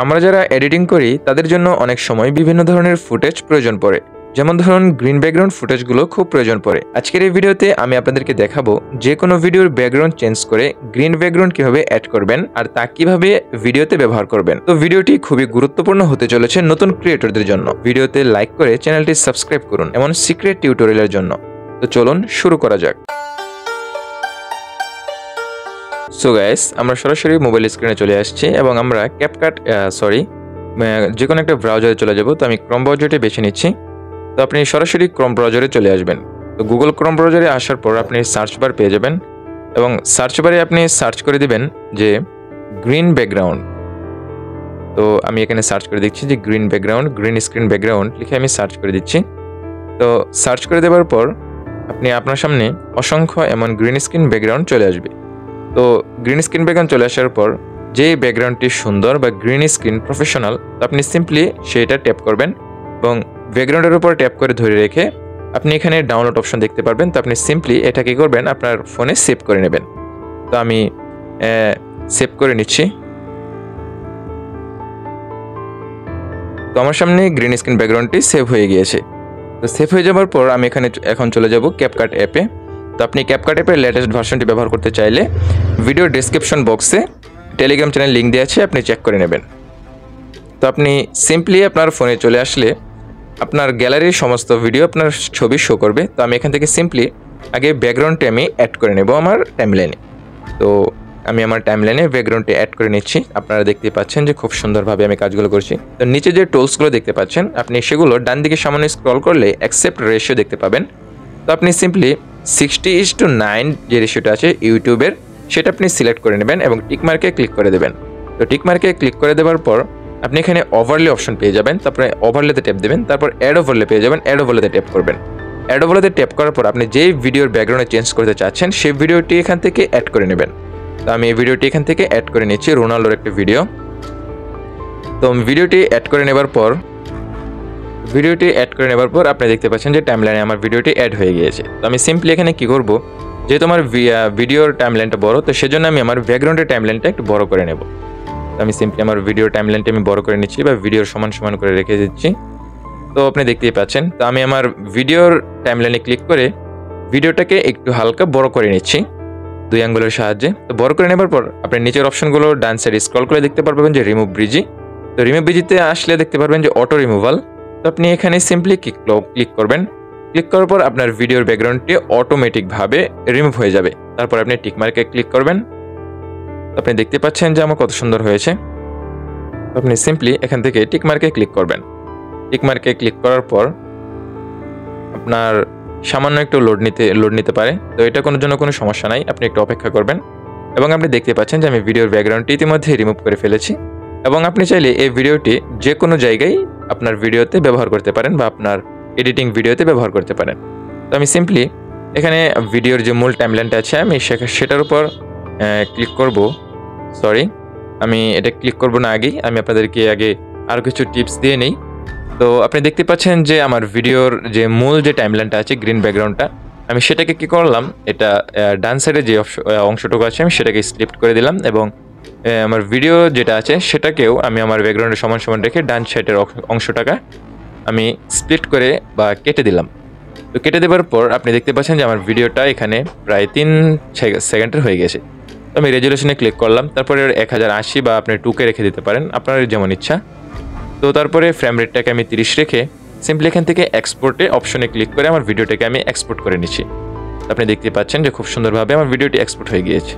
আমরা যারা এডিটিং করি তাদের জন্য অনেক সময় বিভিন্ন ধরনের ফুটেজ প্রয়োজন পড়ে, যেমন ধরুন গ্রিন ব্যাকগ্রাউন্ড ফুটেজগুলো খুব প্রয়োজন পড়ে। আজকের এই ভিডিওতে আমি আপনাদেরকে দেখাবো যে কোনো ভিডিওর ব্যাকগ্রাউন্ড চেঞ্জ করে গ্রিন ব্যাকগ্রাউন্ড কিভাবে অ্যাড করবেন আর তা কিভাবে ভিডিওতে ব্যবহার করবেন। তো ভিডিওটি খুবই গুরুত্বপূর্ণ হতে চলেছে নতুন ক্রিয়েটরদের জন্য। ভিডিওতে লাইক করে চ্যানেলটি সাবস্ক্রাইব করুন এমন সিক্রেট টিউটোরিয়ালের জন্য। তো চলুন শুরু করা যাক। সো গাইস, আমরা সরাসরি মোবাইল স্ক্রিনে চলে আসছি এবং আমরা ক্যাপকাট যে কোনো একটা ব্রাউজারে চলে যাব। তো আমি ক্রোম ব্রাউজারটি বেছে নিচ্ছি। তো আপনি সরাসরি ক্রোম ব্রাউজারে চলে আসবেন। তো গুগল ক্রোম ব্রাউজারে আসার পর আপনি সার্চ বার পেয়ে যাবেন এবং সার্চ বারে আপনি সার্চ করে দিবেন যে গ্রিন ব্যাকগ্রাউন্ড। তো আমি এখানে সার্চ করে দিচ্ছি যে green background, green screen background লিখে আমি সার্চ করে দিচ্ছি। তো সার্চ করে দেওয়ার পর আপনি আপনার সামনে অসংখ্য এমন গ্রিন স্ক্রিন ব্যাকগ্রাউন্ড চলে আসবে। তো গ্রিন স্ক্রিন ব্যাকগ্রাউন্ড চলে আসার পর যে ব্যাকগ্রাউন্ডটি সুন্দর বা গ্রিন স্ক্রিন প্রফেশনাল, তো আপনি সিম্পলি সেইটা ট্যাপ করবেন এবং ব্যাকগ্রাউন্ডের উপর ট্যাপ করে ধরে রেখে আপনি এখানে ডাউনলোড অপশন দেখতে পারবেন। তো আপনি সিম্পলি এটা কি করবেন, আপনার ফোনে সেভ করে নেবেন। তো আমি সেভ করে নিচ্ছি। তো আমার সামনে গ্রিন স্ক্রিন ব্যাকগ্রাউন্ডটি সেভ হয়ে গিয়েছে। তো সেভ হয়ে যাওয়ার পর আমি এখন চলে যাব ক্যাপকাট অ্যাপে। তো আপনি ক্যাপকাট অ্যাপের লেটেস্ট ভার্সনটি ব্যবহার করতে চাইলে ভিডিও ডেসক্রিপশন বক্সে টেলিগ্রাম চ্যানেল লিঙ্ক দেওয়া আছে, আপনি চেক করে নেবেন। তো আপনি সিম্পলি আপনার ফোনে চলে আসলে আপনার গ্যালারির সমস্ত ভিডিও আপনার ছবি শো করবে। তো আমি এখান থেকে সিম্পলি আগে ব্যাকগ্রাউন্ডটি আমি অ্যাড করে নেব আমার টাইমলাইনে। তো আমি আমার টাইমলাইনে ব্যাকগ্রাউন্ডটি অ্যাড করে নিচ্ছি। আপনারা দেখতে পাচ্ছেন যে খুব সুন্দরভাবে আমি কাজগুলো করছি। তো নিচে যে টুলসগুলো দেখতে পাচ্ছেন আপনি সেগুলো ডান দিকে সামান্য স্ক্রল করলে অ্যাকসেপ্ট রেশিও দেখতে পাবেন। তো আপনি সিম্পলি 60:9 যে রেশিওটা আছে ইউটিউবের, সেটা আপনি সিলেক্ট করে নেবেন এবং টিকমার্কে ক্লিক করে দেবেন। তো টিকমার্কে ক্লিক করে দেওয়ার পর আপনি এখানে ওভারলে অপশন পেয়ে যাবেন। তারপরে ওভারলেতে ট্যাপ দেবেন, তারপর অ্যাড ওভারলে পেয়ে যাবেন, অ্যাড ওভারলেতে ট্যাপ করবেন। অ্যাড ওভারলেতে ট্যাপ করার পর আপনি যেই ভিডিওর ব্যাকগ্রাউন্ডে চেঞ্জ করতে চাচ্ছেন সেই ভিডিওটি এখান থেকে অ্যাড করে নেবেন। তো আমি এই ভিডিওটি এখান থেকে অ্যাড করে নিচ্ছি, রোনাল্ডোর একটা ভিডিও। তো ভিডিওটি অ্যাড করে নেবার পর আপনি দেখতে পাচ্ছেন যে টাইমলাইনে আমার ভিডিওটি অ্যাড হয়ে গিয়েছে। তো আমি সিম্পলি এখানে কি করব, যেহেতু আমার ভিডিওর টাইমলাইনটা বড়, তো সেজন্য আমি আমার ব্যাকগ্রাউন্ডের টাইমলাইনটা একটু বড় করে নেব। তো আমি সিম্পলি আমার ভিডিওর টাইমলাইনটা আমি বড় করে নিচ্ছি বা ভিডিওর সমান করে রেখে দিচ্ছি। তো আপনি দেখতেই পাচ্ছেন। তো আমি আমার ভিডিওর টাইমলাইনে ক্লিক করে ভিডিওটাকে একটু হালকা বড় করে নিচ্ছি 2 আঙ্গুলের সাহায্যে। তো বড় করে নেবার পর আপনি নিচের অপশনগুলো ডান সাইডে স্ক্রল করে দেখতে পারবেন যে রিমুভ ব্রিজি। তো রিমুভ ব্রিজিতে আসলে দেখতে পারবেন যে অটো রিমুভাল। তো আপনি এখানে সিম্পলি ক্লিক করবেন। ক্লিক করার পর আপনার ভিডিওর ব্যাকগ্রাউন্ডটি অটোমেটিকভাবে রিমুভ হয়ে যাবে। তারপর আপনি টিকমার্কে ক্লিক করবেন। আপনি দেখতে পাচ্ছেন যে আমার কত সুন্দর হয়েছে। আপনি সিম্পলি এখান থেকে টিকমার্কে ক্লিক করবেন। টিকমার্কে ক্লিক করার পর আপনার সামান্য একটু লোড নিতে পারে। তো এটা কোনো সমস্যা নাই, আপনি একটু অপেক্ষা করবেন। এবং আপনি দেখতে পাচ্ছেন যে আমি ভিডিওর ব্যাকগ্রাউন্ডটি ইতিমধ্যে রিমুভ করে ফেলেছি। এবং আপনি চাইলে এই ভিডিওটি যে কোনো জায়গায় আপনার ভিডিওতে ব্যবহার করতে পারেন বা আপনার এডিটিং ভিডিওতে ব্যবহার করতে পারেন। তো আমি সিম্পলি এখানে ভিডিওর যে মূল টাইমলাইনটা আছে আমি সেটার উপর ক্লিক করব। আমি এটা ক্লিক করব না, আগেই আমি আপনাদেরকে আগে আরও কিছু টিপস দিয়ে নেই। তো আপনি দেখতে পাচ্ছেন যে আমার ভিডিওর যে মূল যে টাইমলাইনটা আছে গ্রিন ব্যাকগ্রাউন্ডটা, আমি সেটাকে কি করলাম, এটা ডান সাইডে যে অংশটুকু আছে আমি সেটাকে স্লিপ করে দিলাম এবং আমার ভিডিও যেটা আছে সেটাকেও আমি আমার ব্যাকগ্রাউন্ডের সমান রেখে ডান সাইডের অংশটাকে আমি স্প্লিট করে বা কেটে দিলাম। তো কেটে দেওয়ার পর আপনি দেখতে পাচ্ছেন যে আমার ভিডিওটা এখানে প্রায় 3 সেকেন্ডের হয়ে গেছে। তো আমি রেজুলেশনে ক্লিক করলাম, তারপরে 1080 বা আপনি 2K রেখে দিতে পারেন আপনার যেমন ইচ্ছা। তো তারপরে ফ্রেম রেটটাকে আমি 30 রেখে সিম্পলি এখান থেকে এক্সপোর্টে অপশনে ক্লিক করে আমার ভিডিওটাকে আমি এক্সপোর্ট করে নিচ্ছি। আপনি দেখতে পাচ্ছেন যে খুব সুন্দরভাবে আমার ভিডিওটি এক্সপোর্ট হয়ে গিয়েছে।